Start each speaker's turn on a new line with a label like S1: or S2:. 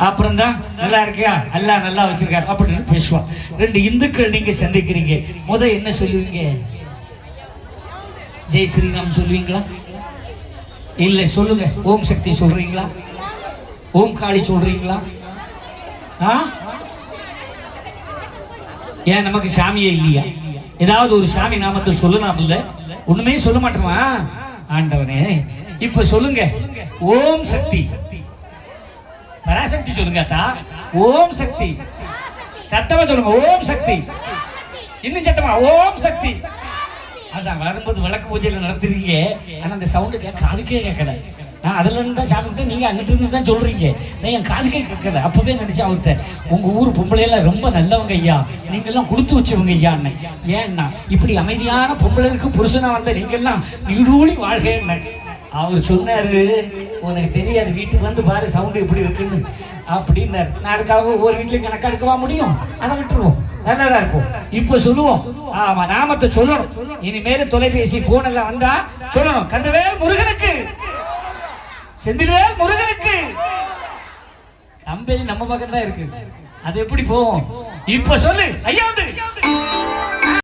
S1: அப்புறம் தான் நல்லா இருக்கியா, அல்லா நல்லா வச்சிருக்காரு அப்படின்னு பேசுவான். ரெண்டு இந்துக்கள் நீங்க சந்திக்கிறீங்க, என்ன சொல்லுவீங்க? ஜெய் ஸ்ரீராம் சொல்லுவீங்களா? இல்ல சொல்லுங்க, ஓம் சக்தி சொல்றீங்களா? ஓம் காளி சொல்றீங்களா? ஏன் நமக்கு சாமியே இல்லையா? ஏதாவது ஒரு சாமி நாமத்தை சொல்லலாம் இல்ல? ஒண்ணுமே சொல்ல மாட்டோமா? ஆண்டவனே இப்ப சொல்லுங்க, ஓம் சக்தி. பராசக்தி சொல்லுங்க. ஓம் சக்தி. சத்தமா சொல்லுங்க, ஓம் சக்தி. இன்னும் சத்தமா, ஓம் சக்தி. அதான் வரும்போது விளக்கு பூஜையில நடத்துறீங்க, ஆனா அந்த சவுண்டு காதுக்கே கேட்கல. நான் அதுல இருந்து தான் சாப்பிட்டு, நீங்க அங்கிட்டு இருந்து தான் சொல்றீங்க, நான் என் காதுக்கே கேட்கல. அப்பவே நினைச்சா அவர்கிட்ட, உங்க ஊர் பொம்பளையெல்லாம் ரொம்ப நல்லவங்க ஐயா, நீங்க எல்லாம் கொடுத்து வச்சவங்க ஐயா. ஏன்னா இப்படி அமைதியான பொம்பளைக்கு புருஷனா வந்த நீங்க எல்லாம் நீடூழி வாழ்க. அவர் சொன்னாரு, உனக்கு தெரியாது, வீட்டுக்கு வந்து பாரு சவுண்டு எப்படி இருக்குன்னு அப்படின்னாரு. நான் அதுக்காக ஒவ்வொரு வீட்லயும் கணக்கெடுக்கவா முடியும்? அதை விட்டுருவோம், நல்லதா இருக்கும். இப்ப சொல்லுவோம், ஆமா நாமத்தை சொல்லணும். இனிமேல தொலைபேசி போன் எல்லாம் வந்தா சொல்லணும், கந்தவேல் முருகனுக்கு, செந்தில்வேல் முருகனுக்கு. நம்பேரி நம்ம பக்கம் தான் இருக்கு, அது எப்படி போவோம்? இப்ப சொல்லு, ஐயா வந்து